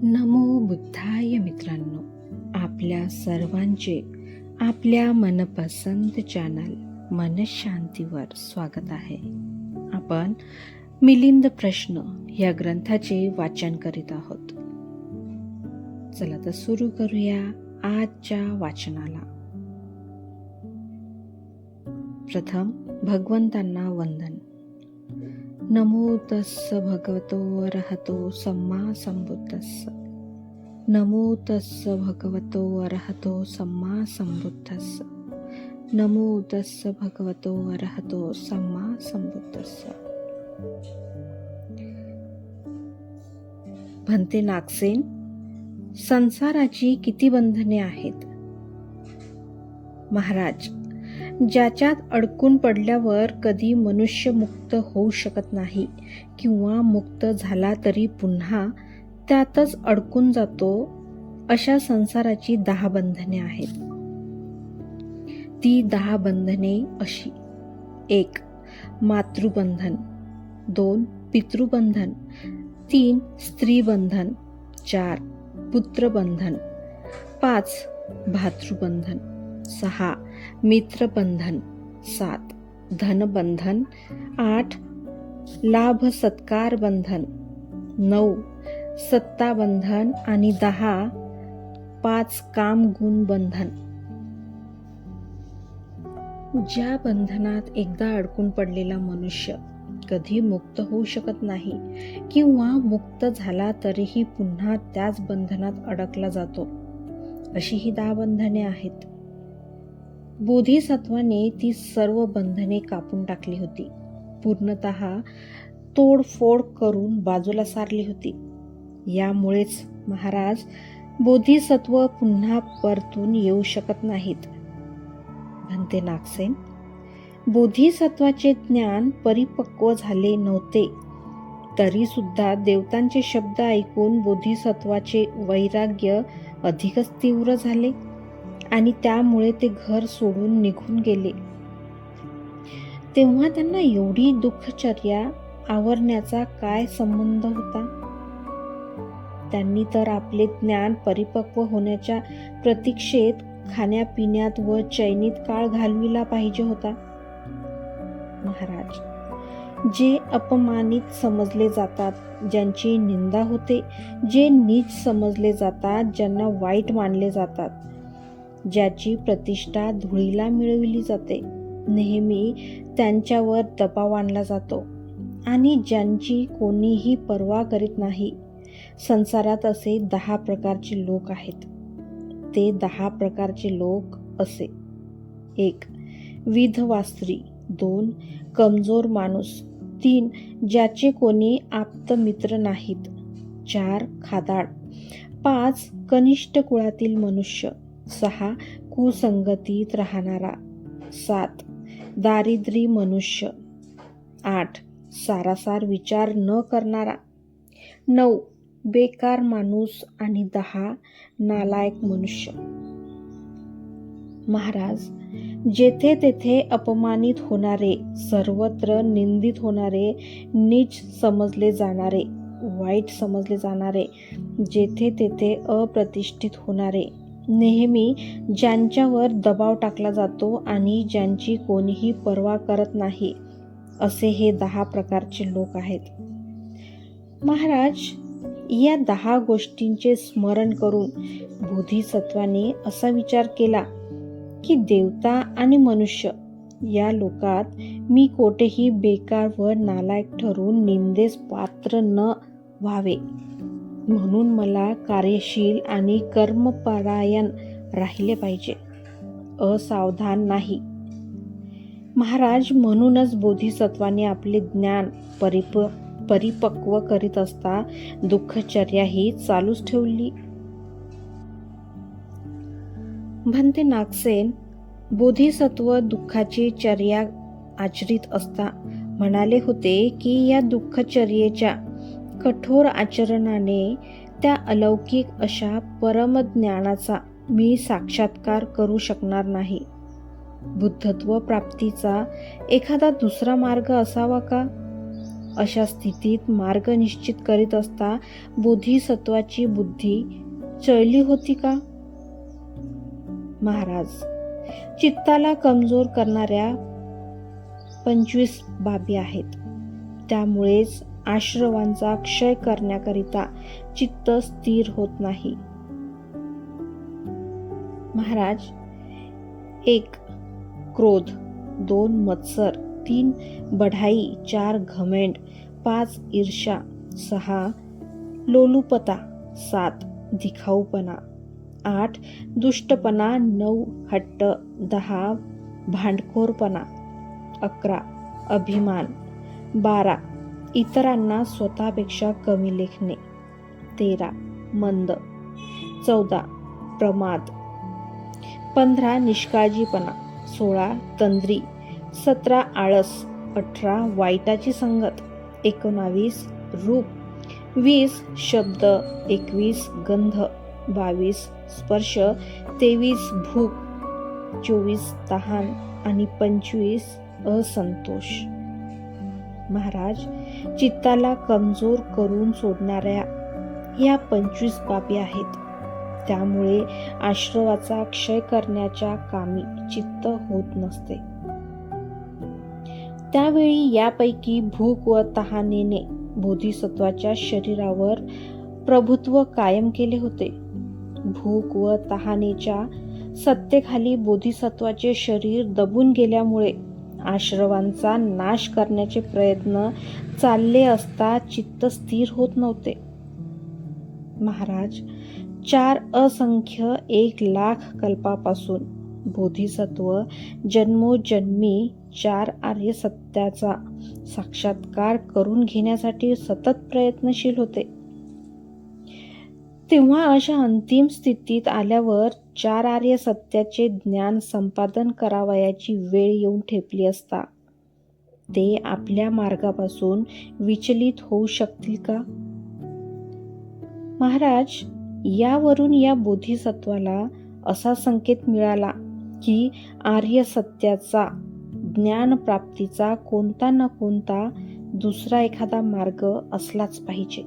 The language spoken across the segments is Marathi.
नमो बुद्धाय मित्रांनो, आपल्या सर्वांचे आपल्या मनपसंत चॅनल मनशांतीवर स्वागत आहे. आपण मिलिंद प्रश्न या ग्रंथाचे वाचन करीत आहोत. चला तर सुरू करूया आजच्या वाचनाला. प्रथम भगवंतांना वंदन. नमो तस्स भगवतो अरहतो सम्मा संबुद्धस्स. नमो तस्स भगवतो अरहतो सम्मा संबुद्धस्स. नमो तस्स भगवतो अरहतो सम्मा संबुद्धस्स. भंते नागसेन, संसाराची किती बंधने आहेत? महाराज, ज्याच्यात अडकून पडल्यावर कधी मनुष्य मुक्त होऊ शकत नाही किंवा मुक्त झाला तरी पुन्हा त्यातच अडकून जातो, अशा संसाराची 10 बंधने आहेत. ती 10 बंधने अशी: 1. मातृबंधन. 2. पितृबंधन. 3. स्त्रीबंधन. 4. पुत्रबंधन. 5. भातृबंधन. 6. मित्रबंधन. 7. धनबंधन. 8. लाभ सत्कार बंधन. 9. सत्ताबंधन. आणि 10. 5 काम गुण बंधन. ज्या बंधनात एकदा अडकून पडलेला मनुष्य कधी मुक्त होऊ शकत नाही किंवा मुक्त झाला तरीही पुन्हा त्याच बंधनात अडकला जातो, अशी ही 10 बंधने आहेत. बोधिसत्वाने ती सर्व बंधने कापून टाकली होती, पूर्णतः तोडफोड करून बाजूला सारली होती. यामुळेच महाराज, बोधिसत्व पुन्हा परतून येऊ शकत नाहीत. भंते नागसेन, बोधिसत्वाचे ज्ञान परिपक्व झाले नव्हते तरी सुद्धा देवतांचे शब्द ऐकून बोधिसत्वाचे वैराग्य अधिकच तीव्र झाले आणि त्यामुळे ते घर सोडून निघून गेले. तेव्हा त्यांना एवढी दुःखचर्या आवरण्याचा काय संबंध होता? त्यांनी तर आपले ज्ञान परिपक्व होण्याच्या प्रतीक्षेत खाण्यापिण्यात व चैनीत काळ घालविला पाहिजे होता. महाराज, जे अपमानित समजले जातात, ज्यांची निंदा होते, जे नीच समजले जातात, ज्यांना वाईट मानले जातात, ज्याची प्रतिष्ठा धुळीला मिळविली जाते, नेहमी त्यांच्यावर दबाव आणला जातो आणि ज्यांची कोणीही पर्वा करीत नाही. संसारात असे 10 प्रकारचे लोक आहेत. ते 10 प्रकारचे लोक असे: 1. विधवा स्त्री. 2. कमजोर माणूस. 3. ज्याचे कोणी आप्त मित्र नाहीत. 4. खादाड. 5. कनिष्ठ कुळातील मनुष्य. 6. कुसंगतीत राहणारा. 7. दारिद्री मनुष्य. 8. सारासार विचार न करणारा. 9. बेकार माणूस. आणि 10. नालायक मनुष्य. महाराज, जेथे तेथे अपमानित होणारे, सर्वत्र निंदित होणारे, नीच समजले जाणारे, वाईट समजले जाणारे, जेथे तेथे अप्रतिष्ठित होणारे, नेहमी ज्यांच्यावर दबाव टाकला जातो आणि ज्यांची कोणीही पर्वा करत नाही, असे हे 10 प्रकारचे लोक आहेत. महाराज, या 10 गोष्टींचे स्मरण करून बोधिसत्वाने असा विचार केला की देवता आणि मनुष्य या लोकात मी कोठेही बेकार व नालायक ठरून निंदेस पात्र न व्हावे, म्हणून मला कार्यशील आणि कर्मपरायण राहिले पाहिजे, असावधान नाही. महाराज, म्हणूनच बोधिसत्वाने आपले ज्ञान परिपक्व करीत असता दुःखचर्या ही चालूच ठेवली. भंते नागसेन, बोधिसत्व दुःखाची चर्या आचरित असता म्हणाले होते की या दुःखचर्येच्या कठोर आचरणाने त्या अलौकिक अशा परमज्ञानाचा मी साक्षात्कार करू शकणार नाही. बुद्धत्व प्राप्तीचा एखादा दुसरा मार्ग असावा का, अशा स्थितीत मार्ग निश्चित करीत असता बोधिसत्वाची बुद्धी चळली होती का? महाराज, चित्ताला कमजोर करणाऱ्या 25 बाबी आहेत. त्यामुळेच आश्रवांचा क्षय करण्याकरिता चित्त स्थिर होत नाही. महाराज, 1 क्रोध, 2 मत्सर, 3 बढाई, 4 घमेंड, 5 ईर्ष्या, 6 लोलुपता, 7 दिखाऊपणा, 8 दुष्टपणा, 9 हट्ट, 10 भांडखोरपणा, 11 अभिमान, 12 इतरांना स्वतःपेक्षा कमी लेखणे, 13 मंद, 14 प्रमाद, 15 निष्काळजीपणा, 16 तंद्री, 17 आळस, 18 वाईटाची संगत, 19 रूप, 20 शब्द, 21 गंध, 22 स्पर्श, 23 भूक, 24 तहान आणि 25 असंतोष. महाराज, चित्ताला कमजोर करून सोडणाऱ्या या 25 बाबी आहेत. त्यामुळे आश्रवाचा क्षय करण्याच्या कामी चित्त होत नसते. त्यावेळी यापैकी भूक व तहानेने बोधिसत्वाच्या शरीरावर प्रभुत्व कायम केले होते. भूक व तहानेच्या सत्तेखाली बोधिसत्वाचे शरीर दबून गेल्यामुळे आश्रवांचा नाश करण्याचे प्रयत्न चालले असता चित्त स्थिर होत नव्हते. महाराज, 4 असंख्य 1,00,000 कल्पापासून बोधिसत्व जन्मोजन्मी 4 आर्य सत्याचा साक्षात्कार करून घेण्यासाठी सतत प्रयत्नशील होते. तेव्हा अशा अंतिम स्थितीत आल्यावर 4 आर्य सत्याचे ज्ञान संपादन करावयाची वेळ येऊन ठेपली असता ते आपल्या मार्गापासून विचलित होऊ शकतील का? महाराज, यावरून या बोधिसत्वाला असा संकेत मिळाला की आर्य सत्याचा ज्ञानप्राप्तीचा कोणता ना कोणता दुसरा एखादा मार्ग असलाच पाहिजे.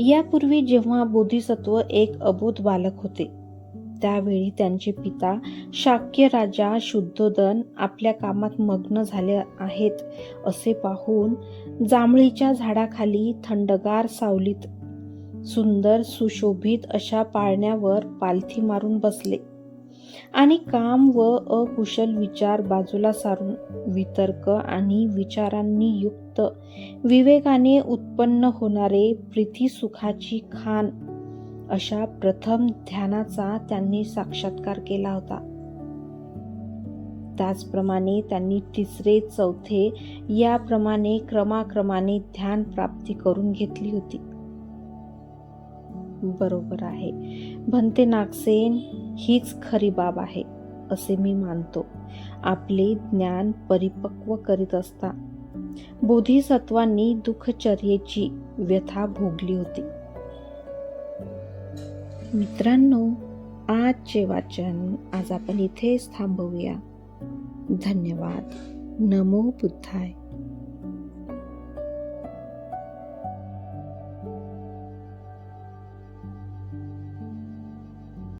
यापूर्वी जेव्हा बोधिसत्व एक अबोध बालक होते, त्यावेळी त्यांचे पिता शाक्य राजा शुद्धोदन आपल्या कामात मग्न झाले आहेत असे पाहून जांभळीच्या झाडाखाली थंडगार सावलीत सुंदर सुशोभित अशा पाळण्यावर पालथी मारून बसले आणि काम व अकुशल विचार बाजूला सारून वितर्क आणि विचारांनी युक्त विवेकाने उत्पन्न होणारे प्रीतिसुखाची खाण अशा प्रथम ध्यानाचा त्यांनी साक्षात्कार केला होता. त्याचप्रमाणे त्यांनी 3रे 4थे याप्रमाणे क्रमाक्रमाने ध्यान प्राप्ती करून घेतली होती. बरोबर आहे भंते नागसेन, हीच खरी बाब आहे असे मी मानतो. आपले ज्ञान परिपक्व करीत असता बोधिसत्वांनी दुःखचर्येची व्यथा भोगली होती. मित्रांनो, आजचे वाचन आज आपण इथेच थांबवूया. धन्यवाद. नमो बुद्धाय.